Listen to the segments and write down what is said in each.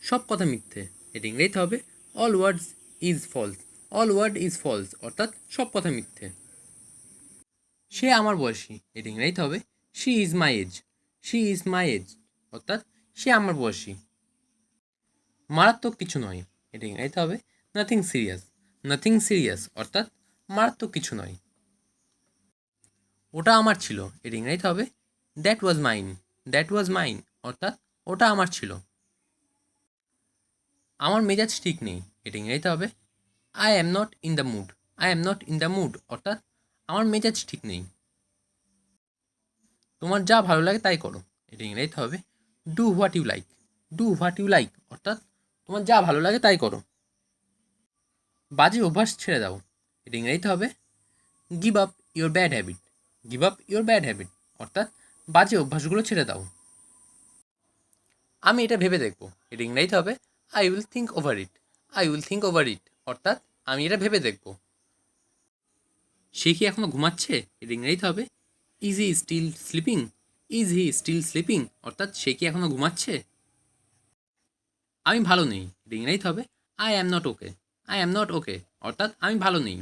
সব কথা মিথ্যে। এটা ইংরেজিতে হবে all words is false. All word is false অর্থাৎ সব কথা মিথ্যে। সে আমার বয়সী। এটা ইংরেজিতে হবে she is my age. She is my age অর্থাৎ সে আমার বয়সী। মারাত্মক কিছু নয়। এটা ইংরেজিতে হবে নাথিং সিরিয়াস। নাথিং সিরিয়াস অর্থাৎ মারাত্মক কিছু নয়। ওটা আমার ছিল। এটা ইংরেজিতে হবে that was mine. That was mine অর্থাৎ ওটা আমার ছিল। আমার মেজাজ ঠিক নেই। এটা ইংরেজিতে হবে I am not in the mood. I am not in the mood অর্থাৎ আমার মেজাজ ঠিক নেই। তোমার যা ভালো লাগে তাই করো। এটা ইংরেজিতে হবে do what you like. Do what you like অর্থাৎ তোমার যা ভালো লাগে তাই করো। বাজে অভ্যাস ছেড়ে দাও। এটা ইংরেজিতে হবে give up your bad habit. Give up your bad habit অর্থাৎ বাজে অভ্যাসগুলো ছেড়ে দাও। আমি এটা ভেবে দেখব। এটা ইংরেজিতে হবে I will think over it. I will think over it অর্থাৎ আমি এটা ভেবে দেখব। সে কি এখনও ঘুমাচ্ছে? এটা ইংরেজিতে হবে is he still sleeping. Is he still sleeping অর্থাৎ সে কি এখনও ঘুমাচ্ছে? আমি ভালো নেই। এটা ইংরেজিতে হবে I am not okay. I am not okay অর্থাৎ আমি ভালো নেই।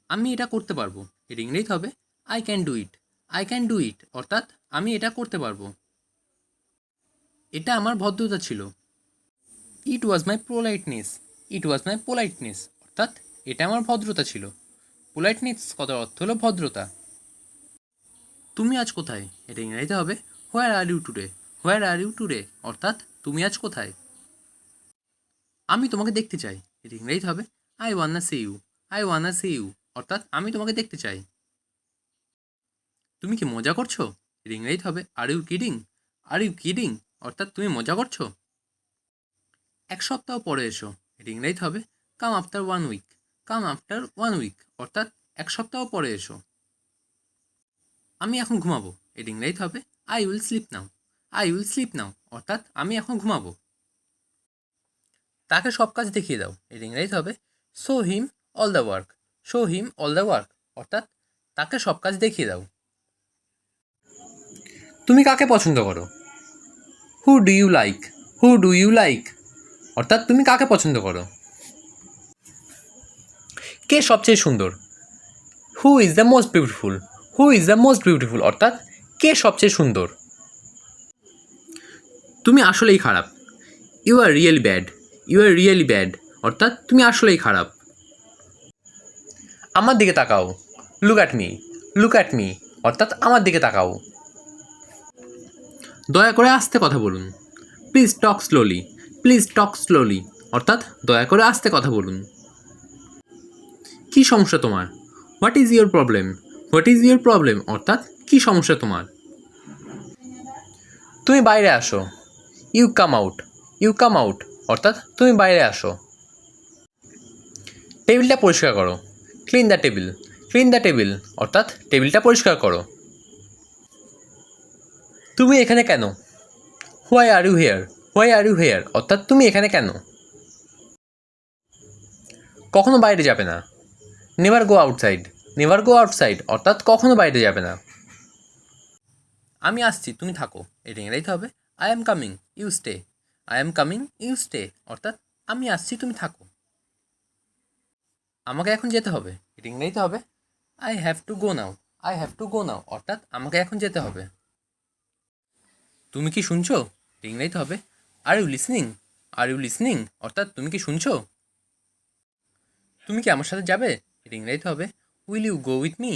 আমি এটা করতে পারবো। এটা ইংরেজিতে হবে I can do it. I can do it অর্থাৎ আমি এটা করতে পারবো। এটা আমার ভদ্রতা ছিল। It was my politeness. It was my politeness অর্থাৎ এটা আমার ভদ্রতা ছিল। পোলাইটনেস কথার অর্থ হলো ভদ্রতা। তুমি আজ কোথায়? এটা ইংরেজিতে হবে where are you today. Where are you today অর্থাৎ তুমি আজ কোথায়? আমি তোমাকে দেখতে চাই। এটা ইংরেজিতে হবে I wanna see you. I wanna see you অর্থাৎ আমি তোমাকে দেখতে চাই। তুমি কি মজা করছো? এটা ইংরেজিতে হবে are you kidding. Are you kidding অর্থাৎ তুমি মজা করছো। এক সপ্তাহ পরে এসো। এটা ইংরেজিতে হবে come after one week. Come after one week অর্থাৎ এক সপ্তাহ পরে এসো। আমি এখন ঘুমাবো। এটা ইংরেজিতে হবে I will sleep now. I will sleep now অর্থাৎ আমি এখন ঘুমাবো। তাকে সব কাজ দেখিয়ে দাও। এটা ইংরেজিতে হবে show him all the work. Show him all the work অর্থাৎ তাকে সব কাজ দেখিয়ে দাও। তুমি কাকে পছন্দ করো? Who do you like. Who do you like অর্থাৎ তুমি কাকে পছন্দ করো। কে সবচেয়ে সুন্দর? Who is the most beautiful. Who is the most beautiful অর্থাৎ কে সবচেয়ে সুন্দর। তুমি আসলেই খারাপ। You are really bad. You are really bad অর্থাৎ তুমি আসলেই খারাপ। আমার দিকে তাকাও। Look at me. Look at me অর্থাৎ আমার দিকে তাকাও। দয়া করে আস্তে কথা বলুন। Please talk slowly. Please talk slowly অর্থাৎ দয়া করে আস্তে কথা বলুন। কী সমস্যা তোমার? What is your problem. What is your problem অর্থাৎ কী সমস্যা তোমার। তুমি বাইরে আসো। You come out. You come out অর্থাৎ তুমি বাইরে আসো। টেবিলটা পরিষ্কার করো। Clean the table. Clean the table অর্থাৎ টেবিলটা পরিষ্কার করো। তুমি এখানে কেন? Why are you here. Why are you here অর্থাৎ তুমি এখানে কেন? কখনো বাইরে যাবে না। Never go outside. Never go outside অর্থাৎ কখনো বাইরে যাবে না। আমি আসছি তুমি থাকো। এটা ইংরেজিতে হবে I am coming you stay. I am coming you stay অর্থাৎ আমি আসছি তুমি থাকো। আমাকে এখন যেতে হবে। এটা ইংরেজিতে হবে I have to go now. I have to go now অর্থাৎ আমাকে এখন যেতে হবে। তুমি কি শুনছো? এটা ইংরেজিতে হবে are you listening. Are you listening অর্থাৎ তুমি কি শুনছো? তুমি কি আমার সাথে যাবে? এটা ইংরেজিতে হবে will you go with me.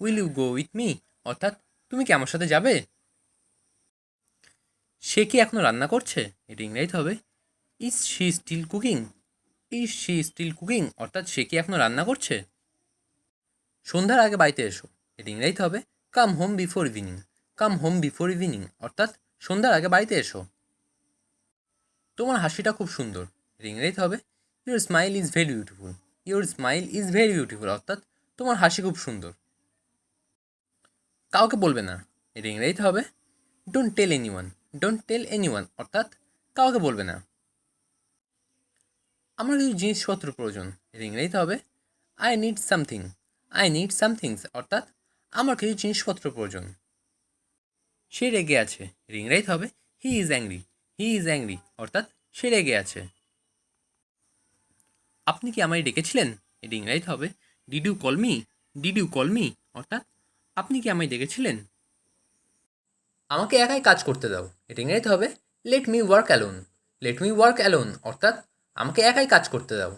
Will you go with me অর্থাৎ তুমি কি আমার সাথে যাবে? সে কি এখনও রান্না করছে? এটা ইংরেজিতে হবে is she still cooking. Is she still cooking অর্থাৎ সে কি এখনও রান্না করছে? সন্ধ্যার আগে বাড়িতে এসো। এটা ইংরেজিতে হবে come home before evening. Come home before evening অর্থাৎ সন্ধ্যার আগে বাড়িতে এসো। তোমার হাসিটা খুব সুন্দর। এটা ইংরেজিতে হবে your smile is very beautiful. Your smile is very beautiful অর্থাৎ তোমার হাসি খুব সুন্দর। কাউকে বলবে না। এটা ইংরেজিতে হবে don't tell anyone. Don't tell anyone অর্থাৎ কাউকে বলবে না। আমার কিছু জিনিসপত্র প্রয়োজন। এটা ইংরেজিতে হবে I need something. I need somethings অর্থাৎ আমার কিছু জিনিসপত্র প্রয়োজন। সে রেগে আছে। এটা ইংরেজিতে হবে he is angry. He is angry অর্থাৎ সে রেগে আছে। আপনি কি আমায় ডেকেছিলেন? এটি ইংরেজিতে হবে did you call me, did you call me অর্থাৎ আপনি কি আমায় ডেকেছিলেন? আমাকে একাই কাজ করতে দাও, এটি ইংরেজিতে হবে let me work alone, let me work alone অর্থাৎ আমাকে একাই কাজ করতে দাও।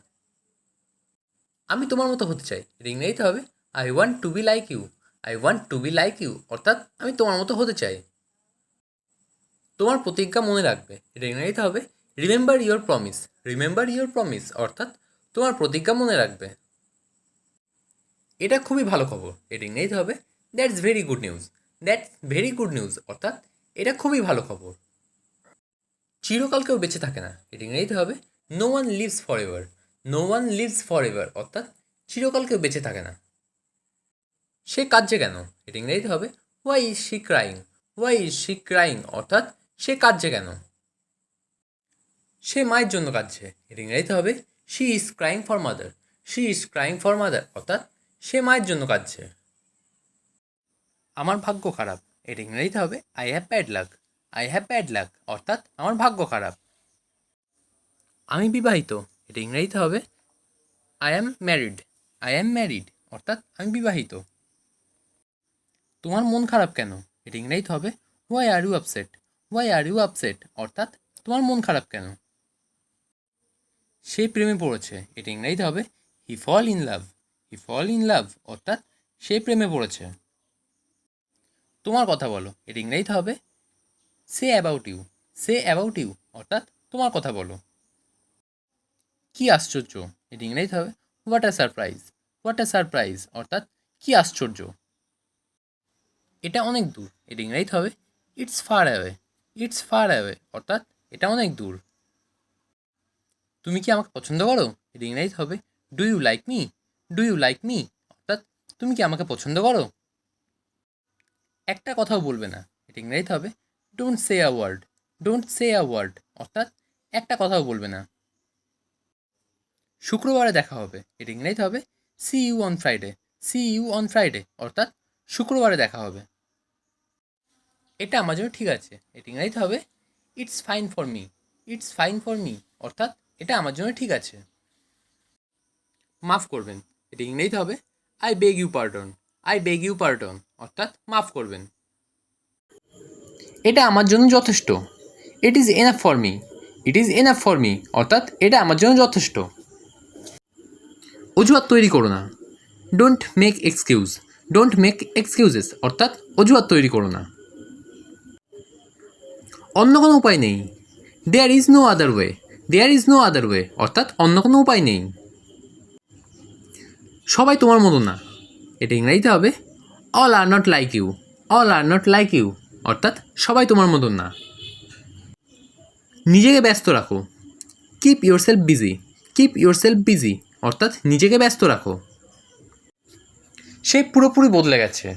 আমি তোমার মতো হতে চাই, এটি ইংরেজিতে হবে I want to be like you, I want to be like you অর্থাৎ আমি তোমার মতো হতে চাই। তোমার প্রতিজ্ঞা মনে রাখবে, এটা ইংরেজিতে হবে remember your promise, remember your promise অর্থাৎ তোমার প্রতিজ্ঞা মনে রাখবে। এটা খুবই ভালো খবর, এটা ইংরেজিতে হবে that's very good news, that's very good news অর্থাৎ এটা খুবই ভালো খবর। চিরকাল কেউ বেঁচে থাকে না, এটা ইংরেজিতে হবে no one lives for ever, no one lives for ever অর্থাৎ চিরকাল কেউ বেঁচে থাকে না। সে কাঁদছে কেন, এটা ইংরেজিতে হবে why is she crying, why is she crying অর্থাৎ সে কাঁদছে কেন। সে মায়ের জন্য কাঁদছে, এটা ইংরেজিতে হবে she is crying for mother, she is crying for mother অর্থাৎ সে মায়ের জন্য কাঁদছে। আমার ভাগ্য খারাপ, এটা ইংরেজিতে হবে I have bad luck, I have bad luck অর্থাৎ আমার ভাগ্য খারাপ। আমি বিবাহিত, এটা ইংরেজিতে হবে I am married, I am married অর্থাৎ আমি বিবাহিত। তোমার মন খারাপ কেন, এটা ইংরেজিতে হবে why are you upset, why are you upset অর্থাৎ তোমার মন খারাপ কেন। সে প্রেমে পড়েছে, এটা ইংরেজিতে হবে হি fall in love, he fall in love অর্থাৎ সে প্রেমে পড়েছে। তোমার কথা বলো, এটা ইংরেজিতে হবে say about you, say about you অর্থাৎ তোমার কথা বলো। কি আশ্চর্য, এটা ইংরেজিতে হবে what a surprise, what a surprise অর্থাৎ কি আশ্চর্য। এটা অনেক দূর, এটা ইংরেজিতে হবে it's far away, it's far away অর্থাৎ এটা অনেক দূর। তুমি কি আমাকে পছন্দ করো, এটা ইংরেজিতে হবে do you like me, do you like me অর্থাৎ তুমি কি আমাকে পছন্দ করো। একটা কথাও বলবে না, এটা ইংরেজিতে হবে don't say a word, don't say a word অর্থাৎ একটা কথাও বলবে না। শুক্রবারে দেখা হবে, এটা ইংরেজিতে হবে see you on Friday, see you on Friday অর্থাৎ শুক্রবারে দেখা হবে। এটা আমার জন্য ঠিক আছে, এটা ইংরেজিতে হবে it's fine for me, it's fine for me অর্থাৎ এটা আমার জন্য ঠিক আছে। মাফ করবেন, এটা ইংরেজিতে হবে I beg you pardon, I beg you pardon অর্থাৎ মাফ করবেন। এটা আমার জন্য যথেষ্ট, it is enough for me, it is enough for me অর্থাৎ এটা আমার জন্য যথেষ্ট। অজুহাত তৈরি করো না, don't make excuse, don't make excuses অর্থাৎ অজুহাত তৈরি করো না। অন্য কোনো উপায় নেই, there is no other way, there is no other way অর্থাৎ অন্য কোনো উপায় নেই। সবাই তোমার মতো না, এটা ইংরেজিতে হবে all are not like you, all are not like you অর্থাৎ সবাই তোমার মতন না। নিজেকে ব্যস্ত রাখো, keep your self busy, keep your self busy অর্থাৎ নিজেকে ব্যস্ত রাখো। সে পুরোপুরি বদলে গেছে,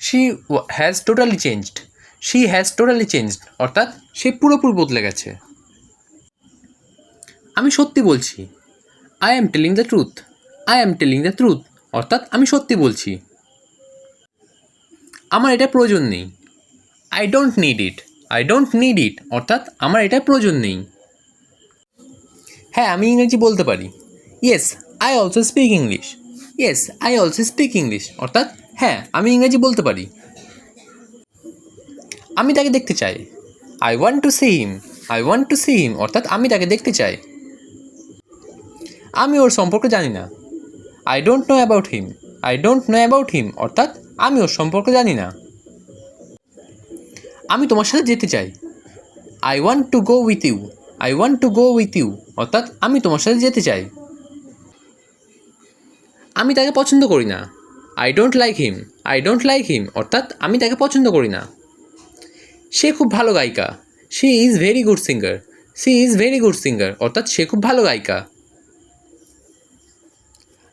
she has totally changed, she has totally changed অর্থাৎ সে পুরোপুরি বদলে গেছে। আমি সত্যি বলছি, I am telling the truth, I am telling the truth অর্থাৎ আমি সত্যি বলছি। আমার এটা প্রয়োজন নেই, I don't need it, I don't need it অর্থাৎ আমার এটা প্রয়োজন নেই। হ্যাঁ আমি ইংরেজি বলতে পারি, yes I also speak English, yes I also speak English অর্থাৎ হ্যাঁ আমি ইংরেজি বলতে পারি। আমি তাকে দেখতে চাই, I want two see him, I want two C him অর্থাৎ আমি তাকে দেখতে চাই। আমি ওর সম্পর্কে জানি না, I don't know about him, I don't know about him অর্থাৎ আমি ওর সম্পর্কে জানি না। আমি তোমার সাথে যেতে চাই, I want to go with you, I want to go with you অর্থাৎ আমি তোমার সাথে যেতে চাই। আমি তাকে পছন্দ করি না, I don't like him, I don't like him অর্থাৎ আমি তাকে পছন্দ করি না। সে খুব ভালো গায়িকা, she is very good singer, she is very good singer অর্থাৎ সে খুব ভালো গায়িকা।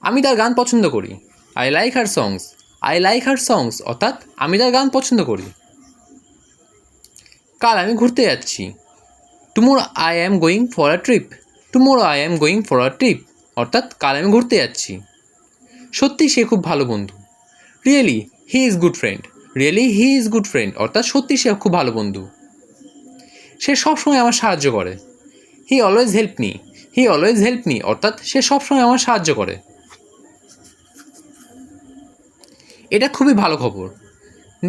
আমি তার গান পছন্দ করি, I like her songs, I like her songs অর্থাৎ আমি তার গান পছন্দ করি। কাল আমি ঘুরতে যাচ্ছি, tomorrow I am going for a trip, tomorrow I am going for a trip অর্থাৎ কাল আমি ঘুরতে যাচ্ছি। সত্যি সে খুব ভালো বন্ধু, really he is good friend, really he is good friend অর্থাৎ সত্যি সে খুব ভালো বন্ধু। সে সবসময় আমার সাহায্য করে। He always help me. He always help me অর্থাৎ সে সবসময় আমার সাহায্য করে। এটা খুবই ভালো খবর।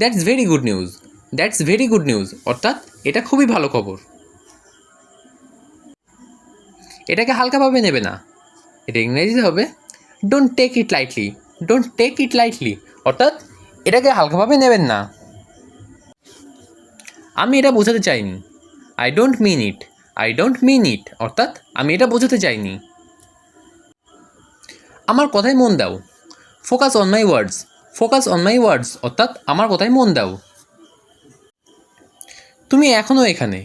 That's very good news. That's very good news অর্থাৎ এটা খুবই ভালো খবর। এটাকে হালকাভাবে নেবে না। এটা ইংরেজিতে হবে don't take it lightly. Don't take it lightly অর্থাৎ এটাকে হালকাভাবে নেবেন না। আমি এটা বোঝাতে চাইনি। I don't mean it. I don't mean it অর্থাৎ আমি এটা বোঝাতে চাইনি। আমার কথায় মন দাও। Focus on my words. Focus on my words অর্থাৎ আমার কথায় মন দাও। তুমি এখনও এখানে।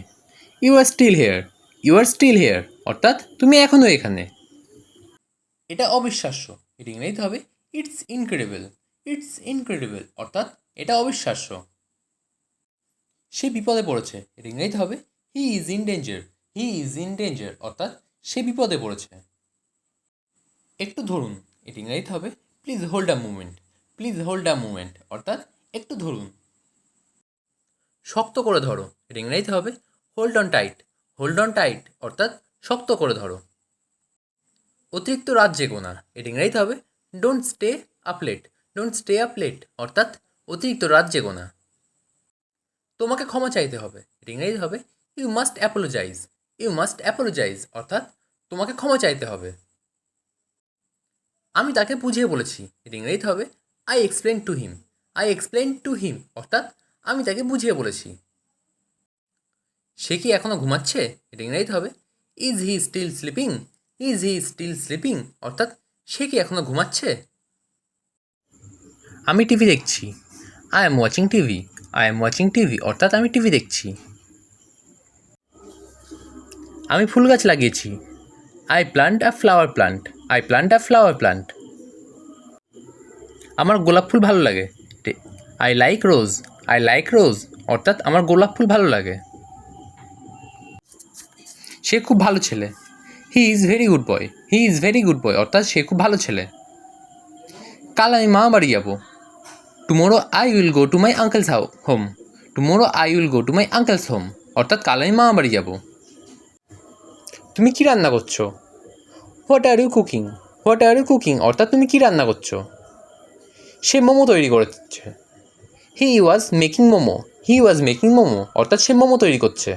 You are still here. You are still here অর্থাৎ তুমি এখনও এখানে। এটা অবিশ্বাস্য। এটা ইংরেজিতে হবে ইটস ইনক্রেডিবল। ইটস ইনক্রেডিবল অর্থাৎ এটা অবিশ্বাস্য। সে বিপদে পড়েছে। এটা ইংরেজিতে হবে he is in danger. He is in danger অর্থাৎ সে বিপদে পড়েছে। একটু ধরুন। এটা ইংরেজিতে হবে please hold a movement. Please hold a movement অর্থাৎ একটু ধরুন। শক্ত করে ধরো। এটা ইংরেজিতে হবে hold on tight. Hold on tight অর্থাৎ শক্ত করে ধরো। অতিরিক্ত রাত জেগো না। এটা ইংরেজিতে হবে don't stay up late. Don't stay up late অর্থাৎ অতিরিক্ত রাত জেগো না। তোমাকে ক্ষমা চাইতে হবে। এটা ইংরেজিতে হবে you must apologise. You must apologise অর্থাৎ তোমাকে ক্ষমা চাইতে হবে। আমি তাকে বুঝিয়ে বলেছি। এটা ইংরেজিতে হবে I explain to him. I explain to him অর্থাৎ আমি তাকে বুঝিয়ে বলেছি। সে কি এখনও ঘুমাচ্ছে? এটা ইংরেজিতে হবে is he still sleeping. Is he still sleeping অর্থাৎ সে কি এখনও ঘুমাচ্ছে? আমি টিভি দেখছি। I am watching TV. I am watching TV অর্থাৎ আমি টিভি দেখছি। আমি ফুল গাছ লাগিয়েছি। I plant a flower plant. I plant a flower plant. আমার গোলাপ ফুল ভালো লাগে। I like rose. I like rose অর্থাৎ আমার গোলাপ ফুল ভালো লাগে। সে খুব ভালো ছেলে। He is very good boy. He is very good boy অর্থাৎ সে খুব ভালো ছেলে। কাল আমি মামা বাড়ি যাবো। Tomorrow I will go to my uncle's home. Tomorrow I will go to my uncle's home অর্থাৎ কাল আমি মামা বাড়ি যাব। তুমি কী রান্না করছো? What are you cooking. What are you cooking অর্থাৎ তুমি কী রান্না করছো? সে মোমো তৈরি করছে। He was making momo. He was making momo অর্থাৎ সে মোমো তৈরি করছে।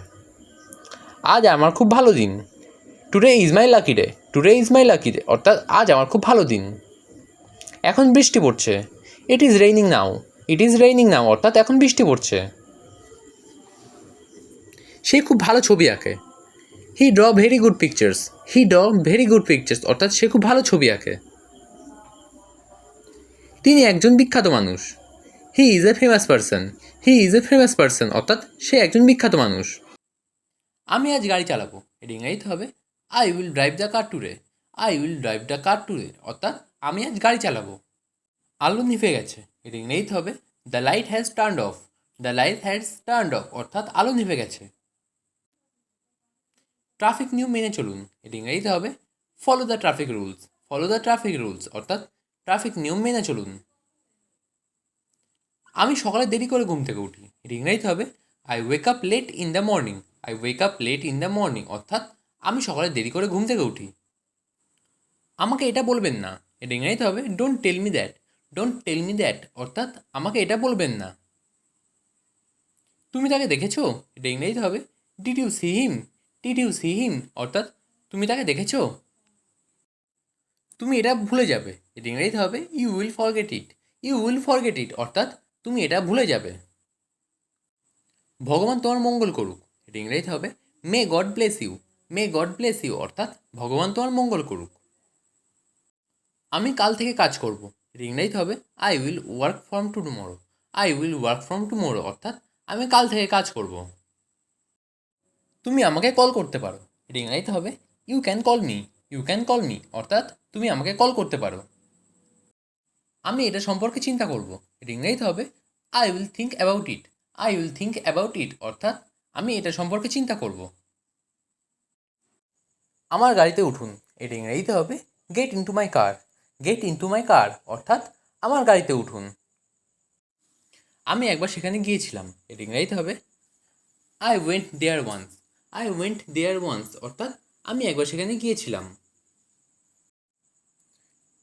আজ আমার খুব ভালো দিন। Today is my lucky day. Today is my lucky day অর্থাৎ আজ আমার খুব ভালো দিন। এখন বৃষ্টি পড়ছে। It is raining now. It is raining now অর্থাৎ এখন বৃষ্টি পড়ছে। সে খুব ভালো ছবি আঁকে। হি ড্র ভেরি গুড পিকচার্স। হি ড্র ভেরি গুড পিকচার্স অর্থাৎ সে খুব ভালো ছবি আঁকে। তিনি একজন বিখ্যাত মানুষ। He is a famous person. He is a famous person অর্থাৎ সে একজন বিখ্যাত মানুষ। আমি আজ গাড়ি চালাবো। এটা ইংরেজিতে হবে I will drive the car today. I will drive the car today অর্থাৎ আমি আজ গাড়ি চালাবো। আলো নিভে গেছে। এটা ইংরেজিতে হবে the light has turned of. The light has turned of অর্থাৎ আলো নিভে গেছে। ট্রাফিক নিয়ম মেনে চলুন। এটা ইংরেজিতে হবে follow the traffic rules. Follow the traffic rules অর্থাৎ ট্রাফিক নিয়ম মেনে চলুন। আমি সকালে দেরি করে ঘুম থেকে উঠি। এটা ইংরেজিতে হবে I wake up late in the morning. I wake up late in the morning অর্থাৎ আমি সকালে দেরি করে ঘুম থেকে উঠি। আমাকে এটা বলবেন না। এটা ইংরেজিতে হবে don't tell me that. Don't tell me that অর্থাৎ আমাকে এটা বলবেন না। তুমি তাকে দেখেছো? এটা ইংরেজিতে হবে did you see him. Did you see him অর্থাৎ তুমি তাকে দেখেছো? তুমি এটা ভুলে যাবে। এটা ইংরেজিতে হবে you will forget it. You will forget it অর্থাৎ তুমি এটা ভুলে যাবে। ভগবান তোমার মঙ্গল করুক। এটা ইংরেজিতে হবে may God bless you. May God bless you অর্থাৎ ভগবান তোমার মঙ্গল করুক। আমি কাল থেকে কাজ করব। এটা ইংরেজিতে হবে I will work from tomorrow. I will work from tomorrow অর্থাৎ আমি কাল থেকে কাজ করব। তুমি আমাকে কল করতে পারো। এটা ইংরেজিতে হবে you can call me. You can call me অর্থাৎ তুমি আমাকে কল করতে পারো। আমি এটা সম্পর্কে চিন্তা করব। এটা ইংরেজিতে হবে I will think about it. I will think about it অর্থাৎ আমি এটা সম্পর্কে চিন্তা করব। আমার গাড়িতে উঠুন। এটা ইংরেজিতে হবে get into my car. Get into my car অর্থাৎ আমার গাড়িতে উঠুন। আমি একবার সেখানে গিয়েছিলাম। এটা ইংরেজিতে হবে I went there once. I went there once অর্থাৎ আমি একবার সেখানে গিয়েছিলাম।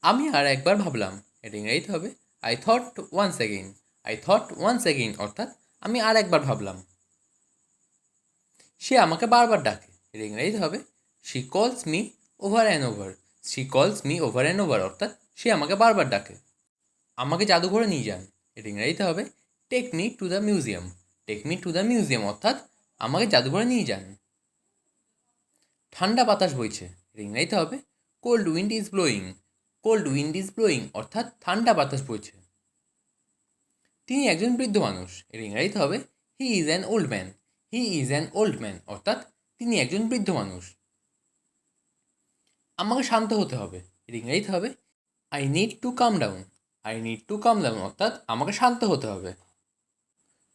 আমি আর একবার ভাবলাম, এটা ইংরেজিতে হবে I thought once again. I thought once again অর্থাৎ আমি আর একবার ভাবলাম। সে আমাকে বারবার ডাকে, এটা ইংরেজিতে হবে শি কলস me over and over. She কলস মি ওভার অ্যান্ড ওভার অর্থাৎ সে আমাকে বারবার ডাকে। আমাকে জাদুঘরে নিয়ে যান, এটা ইংরেজিতে হবে take me to the museum. Take me to the museum অর্থাৎ আমাকে জাদুঘরে নিয়ে যান। ঠান্ডা বাতাস বইছে, এটা ইংরেজিতে হবে cold wind is blowing. Cold wind is blowing অর্থাৎ ঠান্ডা বাতাস বইছে। তিনি একজন বৃদ্ধ মানুষ, এর ইংরেজিতে হবে he is an old man. He is an old man অর্থাৎ তিনি একজন বৃদ্ধ মানুষ। আমাকে শান্ত হতে হবে, এর ইংরেজিতে হবে I need to calm down. I need to calm down অর্থাৎ আমাকে শান্ত হতে হবে।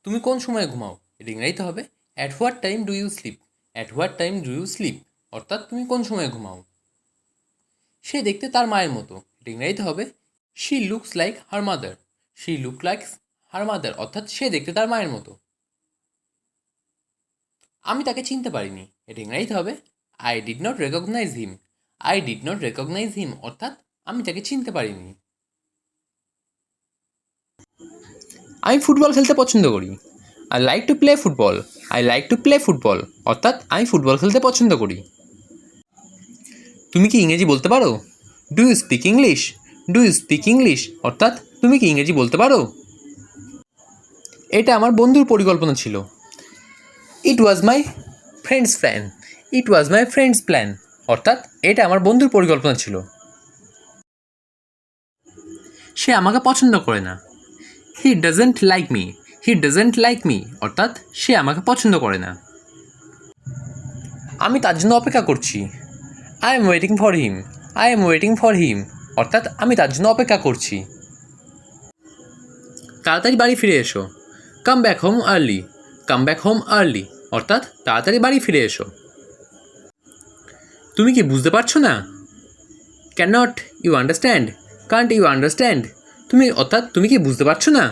তুমি কোন সময় ঘুমাও, এর ইংরেজিতে হবে at what time do you sleep. At what time do you sleep অর্থাৎ তুমি কোন সময় ঘুমাও। সে দেখতে তার মায়ের মতো, এর ইংরেজিতে হবে she looks like her mother. She look like her mother অর্থাৎ সে দেখতে তার মায়ের মতো। আমি তাকে চিনতে পারিনি, এটা ইংরেজিতে হবে I did not recognise him. I did not recognise him অর্থাৎ আমি তাকে চিনতে পারিনি। আমি ফুটবল খেলতে পছন্দ করি। I like to play football. I like to play football অর্থাৎ আমি ফুটবল খেলতে পছন্দ করি। তুমি কি ইংরেজি বলতে পারো? Do you speak English? Do you speak English অর্থাৎ তুমি কি ইংরেজি বলতে পারো? এটা আমার বন্ধুর পরিকল্পনা ছিল। It was my friend's plan. It was my friend's plan অর্থাৎ এটা আমার বন্ধুর পরিকল্পনা ছিল। সে আমাকে পছন্দ করে না। He doesn't like me. He doesn't like me অর্থাৎ সে আমাকে পছন্দ করে না। আমি তার জন্য অপেক্ষা করছি। I am waiting for him. I am waiting for him অর্থাৎ আমি তার জন্য অপেক্ষা করছি। তাড়াতাড়ি বাড়ি ফিরে এসো। Come back home early. Come back home early অর্থাৎ তাড়াতাড়ি বাড়ি ফিরে এসো। তুমি কি বুঝতে পারছো না? Can not you understand. Can't you understand তুমি কি বুঝতে পারছো না?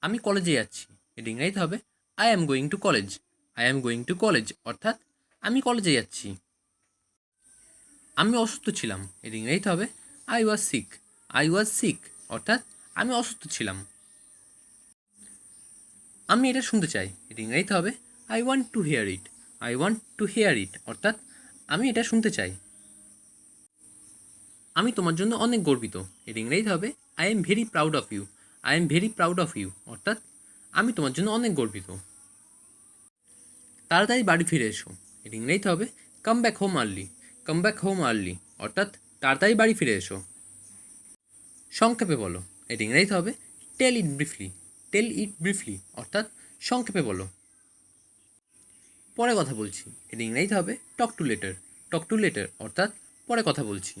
আমি কলেজে যাচ্ছি, এটা ইংরেজিতে হবে I am going to college. I am going to college অর্থাৎ আমি কলেজে যাচ্ছি। আমি অসুস্থ ছিলাম, এটা ইংরেজিতে হবে I was sick. I was sick অর্থাৎ আমি অসুস্থ ছিলাম। আমি এটা শুনতে চাই, এটা ইংরেজিতে হবে I want to hear it. I want to hear it অর্থাৎ আমি এটা শুনতে চাই। আমি তোমার জন্য অনেক গর্বিত, এর ইংরেজিতে হবে I am very proud of you. I am very proud of you অর্থাৎ আমি তোমার জন্য অনেক গর্বিত। তাড়াতাড়ি বাড়ি ফিরে এসো, এর ইংরেজিতে হবে come back home early. Come back home early অর্থাৎ তাড়াতাড়ি বাড়ি ফিরে এসো। সংক্ষেপে বলো, এর ইংরেজিতে হবে টেল ইট ব্রিফলি। টেল ইট ব্রিফলি অর্থাৎ সংক্ষেপে বলো। পরে কথা বলছি, এর ইংরেজিতে হবে talk to letter. Talk to letter অর্থাৎ পরে কথা বলছি।